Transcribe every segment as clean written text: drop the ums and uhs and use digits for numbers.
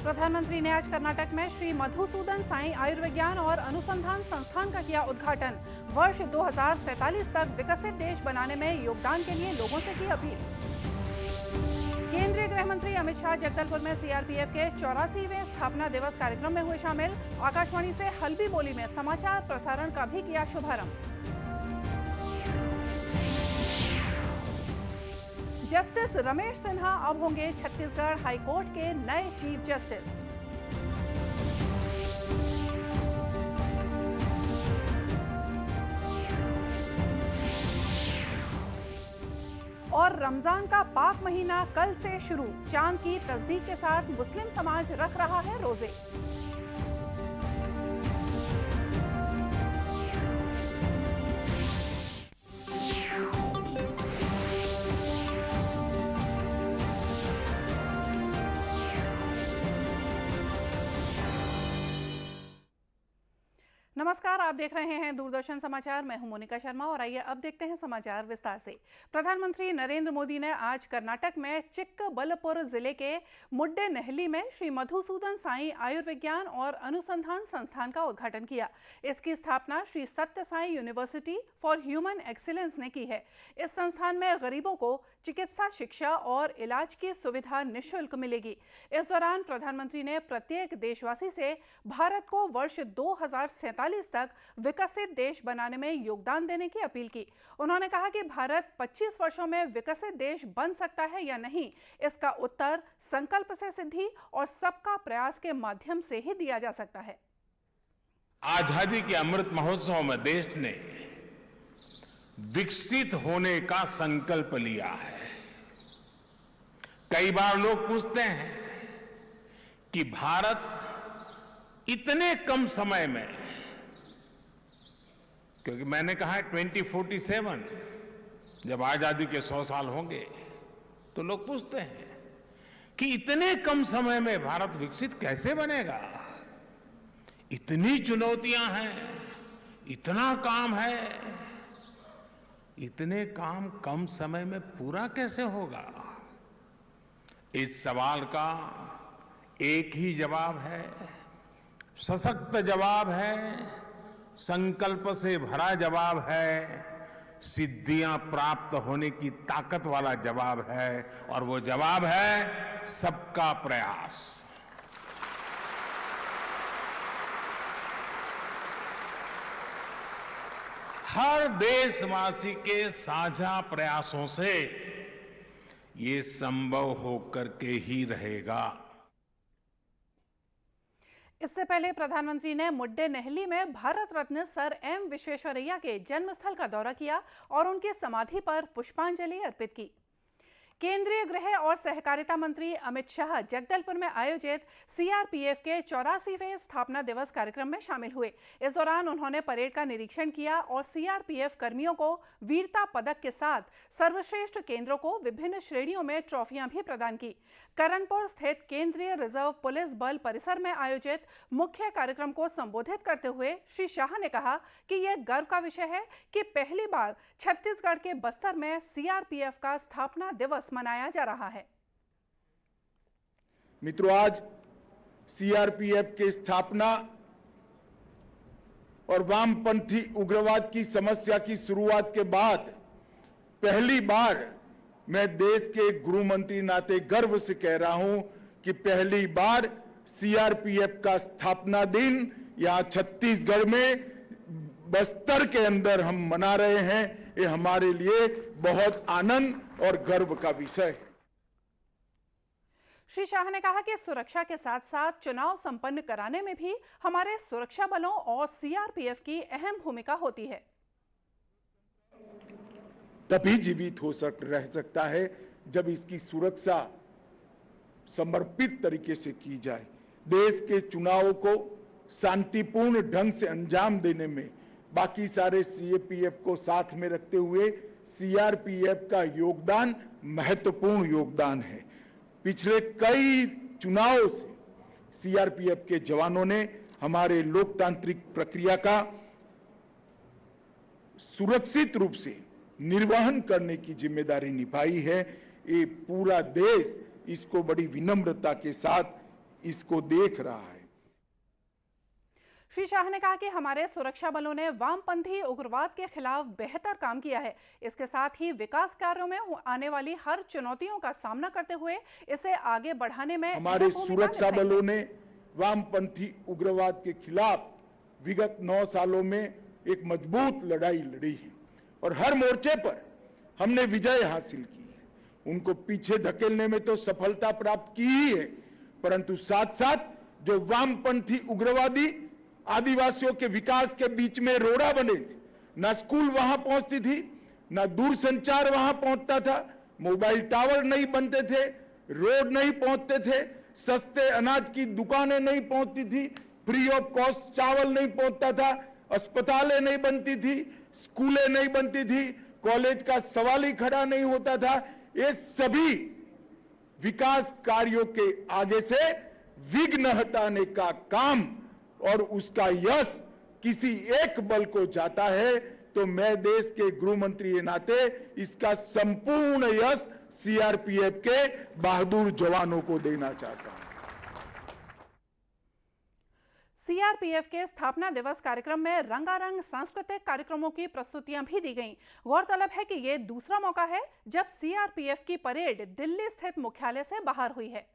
प्रधानमंत्री ने आज कर्नाटक में श्री मधुसूदन साई आयुर्विज्ञान और अनुसंधान संस्थान का किया उद्घाटन। वर्ष 2047 तक विकसित देश बनाने में योगदान के लिए लोगों से की अपील। केंद्रीय गृह मंत्री अमित शाह जगदलपुर में सीआरपीएफ के 84वें स्थापना दिवस कार्यक्रम में हुए शामिल। आकाशवाणी से हल्बी बोली में समाचार प्रसारण का भी किया शुभारंभ। जस्टिस रमेश सिन्हा अब होंगे छत्तीसगढ़ हाईकोर्ट के नए चीफ जस्टिस। और रमजान का पाक महीना कल से शुरू। चांद की तस्दीक के साथ मुस्लिम समाज रख रहा है रोजे। नमस्कार, आप देख रहे हैं दूरदर्शन समाचार। मैं हूं मोनिका शर्मा और आइए अब देखते हैं समाचार विस्तार से। प्रधानमंत्री नरेंद्र मोदी ने आज कर्नाटक में चिक्कबल्लपुर जिले के मुड्डेनहल्ली में श्री मधुसूदन साई आयुर्विज्ञान और अनुसंधान संस्थान का उद्घाटन किया। इसकी स्थापना श्री सत्य Sai university for human excellence ने की है। इस संस्थान में गरीबों को चिकित्सा, शिक्षा और इलाज की सुविधा निःशुल्क मिलेगी। इस दौरान प्रधानमंत्री ने प्रत्येक देशवासी से भारत को वर्ष 2047 तक विकसित देश बनाने में योगदान देने की अपील की। उन्होंने कहा कि भारत 25 वर्षों में विकसित देश बन सकता है या नहीं, इसका उत्तर संकल्प से सिद्धि और सबका प्रयास के माध्यम से ही दिया जा सकता है। आजादी के अमृत महोत्सव में देश ने विकसित होने का संकल्प लिया है। कई बार लोग पूछते हैं कि भारत इतने कम समय में, क्योंकि मैंने कहा है 2047 जब आजादी के 100 साल होंगे, तो लोग पूछते हैं कि इतने कम समय में भारत विकसित कैसे बनेगा। इतनी चुनौतियां हैं, इतना काम है, इतने काम कम समय में पूरा कैसे होगा। इस सवाल का एक ही जवाब है, सशक्त जवाब है, संकल्प से भरा जवाब है, सिद्धियां प्राप्त होने की ताकत वाला जवाब है, और वो जवाब है सबका प्रयास। हर देशवासी के साझा प्रयासों से ये संभव होकर के ही रहेगा। इससे पहले प्रधानमंत्री ने मुड्डेनहल्ली में भारत रत्न सर एम विश्वेश्वरैया के जन्मस्थल का दौरा किया और उनकी समाधि पर पुष्पांजलि अर्पित की। केंद्रीय गृह और सहकारिता मंत्री अमित शाह जगदलपुर में आयोजित सीआरपीएफ के 84वें स्थापना दिवस कार्यक्रम में शामिल हुए। इस दौरान उन्होंने परेड का निरीक्षण किया और सीआरपीएफ कर्मियों को वीरता पदक के साथ सर्वश्रेष्ठ केंद्रों को विभिन्न श्रेणियों में ट्रॉफियां भी प्रदान की। करणपुर स्थित केंद्रीय रिजर्व पुलिस बल परिसर में आयोजित मुख्य कार्यक्रम को संबोधित करते हुए श्री शाह ने कहा कि यह गर्व का विषय है कि पहली बार छत्तीसगढ़ के बस्तर में सीआरपीएफ का स्थापना दिवस मनाया जा रहा है। मित्रों, आज सीआरपीएफ की स्थापना और वामपंथी उग्रवाद की समस्या की शुरुआत के बाद पहली बार मैं देश के गृह मंत्री नाते गर्व से कह रहा हूं कि पहली बार सीआरपीएफ का स्थापना दिन यहां छत्तीसगढ़ में बस्तर के अंदर हम मना रहे हैं। ये हमारे लिए बहुत आनंद और गर्व का विषय है। श्री शाह ने कहा कि सुरक्षा के साथ साथ चुनाव संपन्न कराने में भी हमारे सुरक्षा बलों और सीआरपीएफ की अहम भूमिका होती है। तभी जीवित रह सकता है जब इसकी सुरक्षा समर्पित तरीके से की जाए। देश के चुनावों को शांतिपूर्ण ढंग से अंजाम देने में बाकी सारे सीआरपीएफ को साथ में रखते हुए सीआरपीएफ का योगदान महत्वपूर्ण योगदान है। पिछले कई चुनावों से सीआरपीएफ के जवानों ने हमारे लोकतांत्रिक प्रक्रिया का सुरक्षित रूप से निर्वहन करने की जिम्मेदारी निभाई है। ये पूरा देश इसको बड़ी विनम्रता के साथ इसको देख रहा है। श्री शाह ने कहा कि हमारे सुरक्षा बलों ने वामपंथी उग्रवाद के खिलाफ बेहतर काम किया है। इसके साथ ही विकास कार्यों में आने वाली हर चुनौतियों का सामना करते हुए इसे आगे बढ़ाने में हमारे सुरक्षा बलों ने वामपंथी उग्रवाद के खिलाफ विगत 9 सालों में एक मजबूत लड़ाई लड़ी है और हर मोर्चे पर हमने विजय हासिल की है। उनको पीछे धकेलने में तो सफलता प्राप्त की ही है, परंतु साथ साथ जो वामपंथी उग्रवादी आदिवासियों के विकास के बीच में रोड़ा बने थे, ना स्कूल वहां पहुंचती थी, ना दूरसंचार वहां पहुंचता था, मोबाइल टावर नहीं बनते थे, रोड नहीं पहुंचते थे, सस्ते अनाज की दुकानें नहीं पहुंचती थी, फ्री ऑफ कॉस्ट चावल नहीं पहुंचता था, अस्पतालें नहीं बनती थी, स्कूलें नहीं बनती थी, कॉलेज का सवाल ही खड़ा नहीं होता था। ये सभी विकास कार्यों के आगे से विघ्न हटाने का काम और उसका यश किसी एक बल को जाता है तो मैं देश के गृह मंत्री के नाते इसका संपूर्ण यश सीआरपीएफ के बहादुर जवानों को देना चाहता हूं। सीआरपीएफ के स्थापना दिवस कार्यक्रम में रंगारंग सांस्कृतिक कार्यक्रमों की प्रस्तुतियां भी दी गईं। गौरतलब है कि यह दूसरा मौका है जब सीआरपीएफ की परेड दिल्ली स्थित मुख्यालय से बाहर हुई है।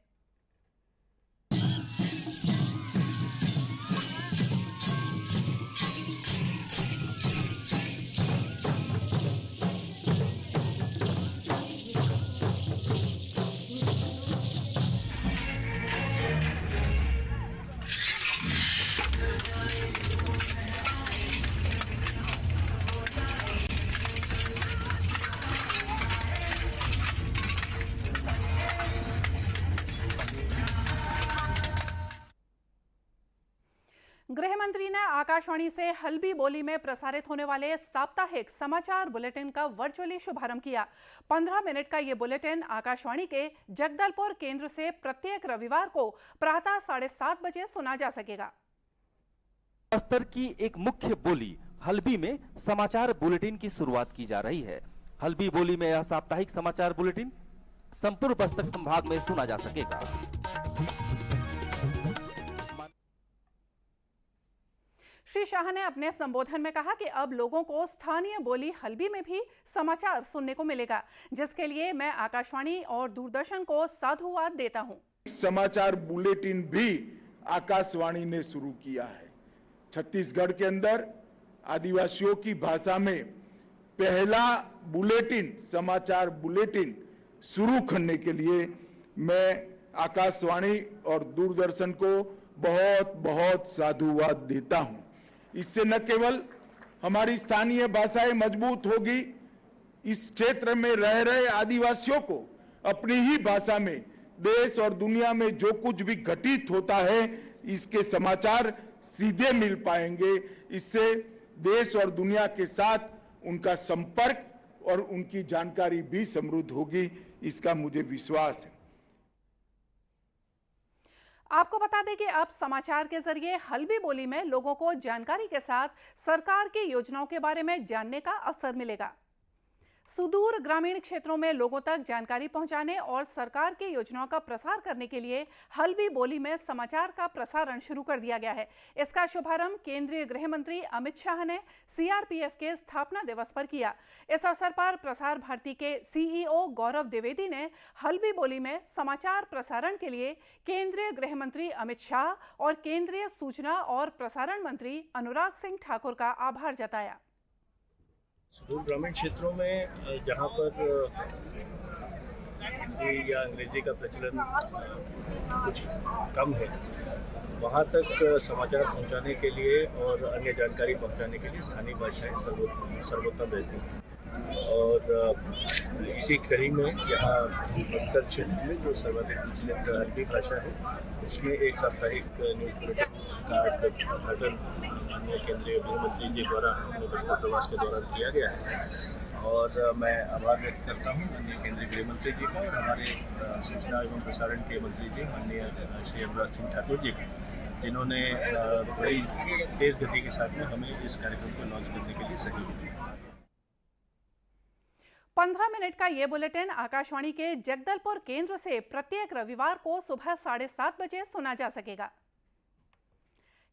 गृह मंत्री ने आकाशवाणी से हल्बी बोली में प्रसारित होने वाले साप्ताहिक समाचार बुलेटिन का वर्चुअली शुभारंभ किया। 15 मिनट का ये बुलेटिन आकाशवाणी के जगदलपुर केंद्र से प्रत्येक रविवार को प्रातः 7:30 बजे सुना जा सकेगा। बस्तर की एक मुख्य बोली हल्बी में समाचार बुलेटिन की शुरुआत की जा रही है। हल्बी बोली में यह साप्ताहिक समाचार बुलेटिन संपूर्ण बस्तर संभाग में सुना जा सकेगा। श्री शाह ने अपने संबोधन में कहा कि अब लोगों को स्थानीय बोली हल्बी में भी समाचार सुनने को मिलेगा, जिसके लिए मैं आकाशवाणी और दूरदर्शन को साधुवाद देता हूं। समाचार बुलेटिन भी आकाशवाणी ने शुरू किया है। छत्तीसगढ़ के अंदर आदिवासियों की भाषा में पहला बुलेटिन समाचार बुलेटिन शुरू करने के लिए मैं आकाशवाणी और दूरदर्शन को बहुत बहुत साधुवाद देता हूं। इससे न केवल हमारी स्थानीय भाषाएं मजबूत होगी, इस क्षेत्र में रह रहे आदिवासियों को अपनी ही भाषा में देश और दुनिया में जो कुछ भी घटित होता है इसके समाचार सीधे मिल पाएंगे। इससे देश और दुनिया के साथ उनका संपर्क और उनकी जानकारी भी समृद्ध होगी, इसका मुझे विश्वास है। आपको बता दें कि अब समाचार के जरिए हल्बी बोली में लोगों को जानकारी के साथ सरकार की योजनाओं के बारे में जानने का अवसर मिलेगा। सुदूर ग्रामीण क्षेत्रों में लोगों तक जानकारी पहुंचाने और सरकार की योजनाओं का प्रसार करने के लिए हल्बी बोली में समाचार का प्रसारण शुरू कर दिया गया है। इसका शुभारंभ केंद्रीय गृह मंत्री अमित शाह ने सीआरपीएफ के स्थापना दिवस पर किया। इस अवसर पर प्रसार भारती के सीईओ गौरव द्विवेदी ने हल्बी बोली में समाचार प्रसारण के लिए केंद्रीय गृह मंत्री अमित शाह और केंद्रीय सूचना और प्रसारण मंत्री अनुराग सिंह ठाकुर का आभार जताया। सुदूर ग्रामीण क्षेत्रों में जहाँ पर हिंदी या अंग्रेजी का प्रचलन कुछ कम है, वहाँ तक समाचार पहुँचाने के लिए और अन्य जानकारी पहुँचाने के लिए स्थानीय भाषाएं सर्वोत्तम रहती हैं। और इसी कड़ी में यहाँ बस्तर क्षेत्र में जो सर्वाधिक प्रचलित हल्बी भाषा है, उसमें एक साप्ताहिक न्यूज़ बुलेटिन का आज उद्घाटन माननीय केंद्रीय गृह मंत्री जी द्वारा अपने बस्तर प्रवास के दौरान किया गया है। और मैं आभार व्यक्त करता हूँ माननीय केंद्रीय गृह मंत्री जी का और हमारे सूचना एवं प्रसारण के मंत्री जी माननीय श्री अनुराग सिंह ठाकुर जी का, जिन्होंने बड़ी तेज़ गति के साथ में हमें इस कार्यक्रम को लॉन्च करने के लिए सहयोग किया। 15 मिनट का ये बुलेटिन आकाशवाणी के जगदलपुर केंद्र से प्रत्येक रविवार को सुबह 7:30 बजे सुना जा सकेगा।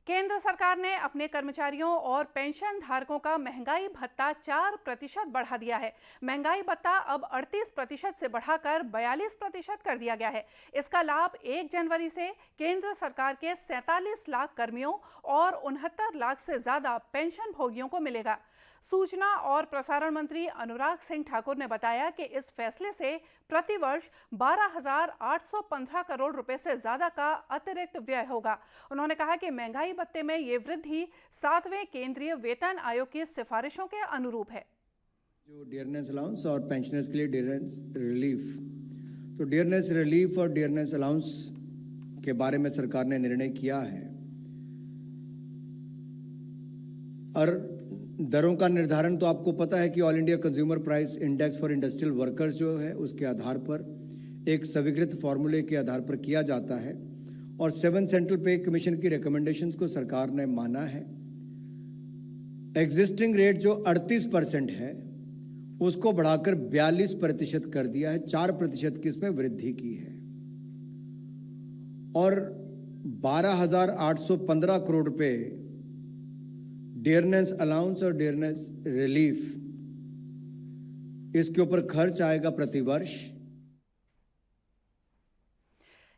केंद्र सरकार ने अपने कर्मचारियों और पेंशन धारकों का महंगाई भत्ता 4% बढ़ा दिया है। महंगाई भत्ता अब 38% से बढ़ाकर 42% कर दिया गया है। इसका लाभ 1 जनवरी से केंद्र सरकार के 47 लाख कर्मियों और 69 लाख से ज्यादा पेंशन भोगियों को मिलेगा। सूचना और प्रसारण मंत्री अनुराग सिंह ठाकुर ने बताया कि इस फैसले से प्रतिवर्ष 12,815 करोड़ रुपए से ज्यादा का अतिरिक्त व्यय होगा। उन्होंने कहा कि महंगाई भत्ते में ये वृद्धि 7वें केंद्रीय वेतन आयोग की सिफारिशों के अनुरूप है। जो डियरनेस अलाउंस और पेंशनर्स के लिए डियरनेस रिलीफ, तो डियरनेस रिलीफ और डियरनेस अलाउंस के बारे में सरकार ने निर्णय किया है और दरों का निर्धारण तो आपको पता है कि all India consumer price index for industrial workers जो है उसके आधार पर एक स्वीकृत फॉर्मूले के आधार पर किया जाता है और 7 सेंट्रल पे कमीशन की रिकमेंडेशंस को सरकार ने माना है। एग्जिस्टिंग रेट जो 38% है उसको बढ़ाकर 42% कर दिया है, 4% की इसमें वृद्धि की है और 12,815 करोड़ रुपए डियरनेस अलाउंस और डियरनेस रिलीफ इसके ऊपर खर्च आएगा प्रतिवर्ष।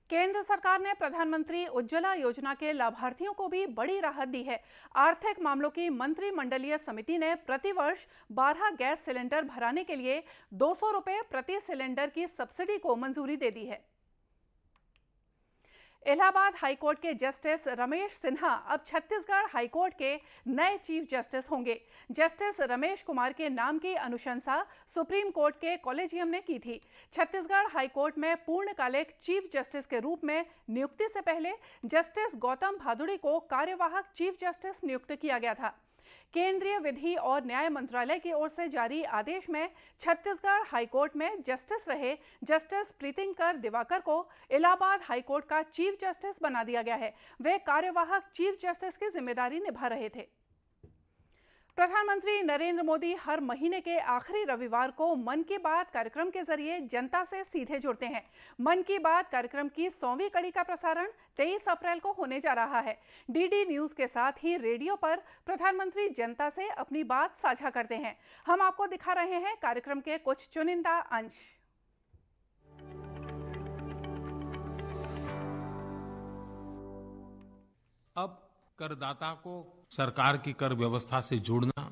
केंद्र सरकार ने प्रधानमंत्री उज्ज्वला योजना के लाभार्थियों को भी बड़ी राहत दी है। आर्थिक मामलों की मंत्रिमंडलीय समिति ने प्रतिवर्ष 12 गैस सिलेंडर भराने के लिए 200 रुपए प्रति सिलेंडर की सब्सिडी को मंजूरी दे दी है। इलाहाबाद हाईकोर्ट के जस्टिस रमेश सिन्हा अब छत्तीसगढ़ हाईकोर्ट के नए चीफ जस्टिस होंगे। जस्टिस रमेश कुमार के नाम की अनुशंसा सुप्रीम कोर्ट के कॉलेजियम ने की थी। छत्तीसगढ़ हाईकोर्ट में पूर्णकालिक चीफ जस्टिस के रूप में नियुक्ति से पहले जस्टिस गौतम भादुड़ी को कार्यवाहक चीफ जस्टिस नियुक्त किया गया था। केंद्रीय विधि और न्याय मंत्रालय की ओर से जारी आदेश में छत्तीसगढ़ हाईकोर्ट में जस्टिस रहे जस्टिस प्रीतिंकर दिवाकर को इलाहाबाद हाईकोर्ट का चीफ जस्टिस बना दिया गया है। वे कार्यवाहक चीफ जस्टिस की जिम्मेदारी निभा रहे थे। प्रधानमंत्री नरेंद्र मोदी हर महीने के आखिरी रविवार को मन की बात कार्यक्रम के जरिए जनता से सीधे जुड़ते हैं। मन की बात कार्यक्रम की 100वीं कड़ी का प्रसारण 23 अप्रैल को होने जा रहा है। डीडी न्यूज के साथ ही रेडियो पर प्रधानमंत्री जनता से अपनी बात साझा करते हैं। हम आपको दिखा रहे हैं कार्यक्रम के कुछ चुनिंदा अंश। अब करदाता को सरकार की कर व्यवस्था से जोड़ना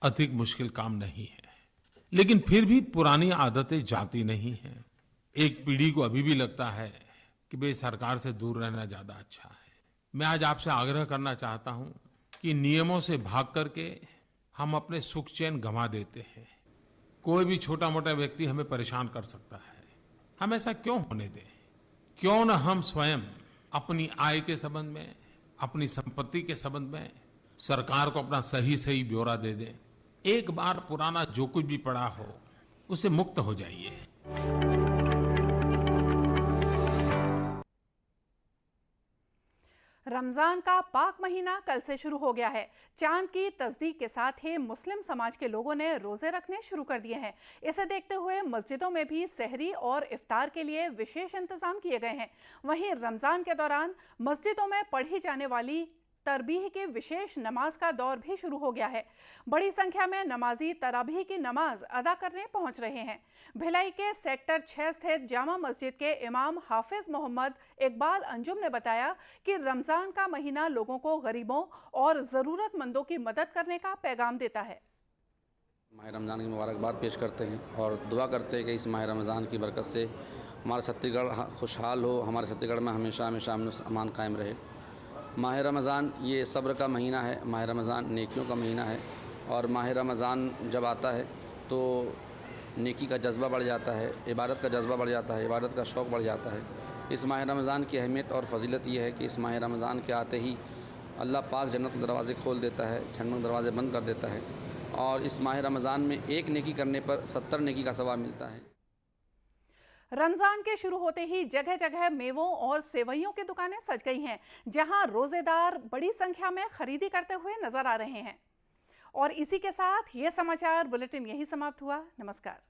अधिक मुश्किल काम नहीं है, लेकिन फिर भी पुरानी आदतें जाती नहीं हैं। एक पीढ़ी को अभी भी लगता है कि भाई सरकार से दूर रहना ज्यादा अच्छा है। मैं आज आपसे आग्रह करना चाहता हूं कि नियमों से भाग करके हम अपने सुख चैन गंवा देते हैं। कोई भी छोटा मोटा व्यक्ति हमें परेशान कर सकता है। हम ऐसा क्यों होने दें? क्यों न हम स्वयं अपनी आय के संबंध में, अपनी संपत्ति के संबंध में सरकार को अपना सही ब्यौरा दे दें। एक बार पुराना जो कुछ भी पड़ा हो उससे मुक्त हो जाइए। रमजान का पाक महीना कल से शुरू हो गया है। चांद की तस्दीक के साथ ही मुस्लिम समाज के लोगों ने रोजे रखने शुरू कर दिए हैं। इसे देखते हुए मस्जिदों में भी सहरी और इफ्तार के लिए विशेष इंतजाम किए गए हैं। वहीं रमजान के दौरान मस्जिदों में पढ़ी जाने वाली तराबीह की विशेष नमाज का दौर भी शुरू हो गया है। बड़ी संख्या में नमाजी तराबीह की नमाज अदा करने पहुंच रहे हैं। भिलाई के सेक्टर 6 स्थित जामा मस्जिद के इमाम हाफिज मोहम्मद इकबाल अंजुम ने बताया कि रमजान का महीना लोगों को गरीबों और ज़रूरतमंदों की मदद करने का पैगाम देता है। माह रमज़ान की मुबारकबाद पेश करते हैं और दुआ करते हैं कि इस माह रमज़ान की बरकत से हमारा छत्तीसगढ़ खुशहाल हो, हमारे छत्तीसगढ़ में हमेशा हमेशा अमन कायम रहे। माह रमज़ान ये सब्र का महीना है, माह रमज़ान नेकियों का महीना है और माह रमज़ान जब आता है तो नेकी का जज्बा बढ़ जाता है, इबादत का जज्बा बढ़ जाता है, इबादत का शौक़ बढ़ जाता है। इस माह रमज़ान की अहमियत और फजीलत ये है कि इस माह रमज़ान के आते ही अल्लाह पाक जन्नत के दरवाज़े खोल देता है, जहन्नम के दरवाज़े बंद कर देता है और इस माह रमज़ान में एक नेकी करने पर 70 नेकी का सवाब मिलता है। रमजान के शुरू होते ही जगह जगह मेवों और सेवइयों की दुकानें सज गई हैं, जहां रोजेदार बड़ी संख्या में खरीदी करते हुए नजर आ रहे हैं। और इसी के साथ ये समाचार बुलेटिन यही समाप्त हुआ। नमस्कार।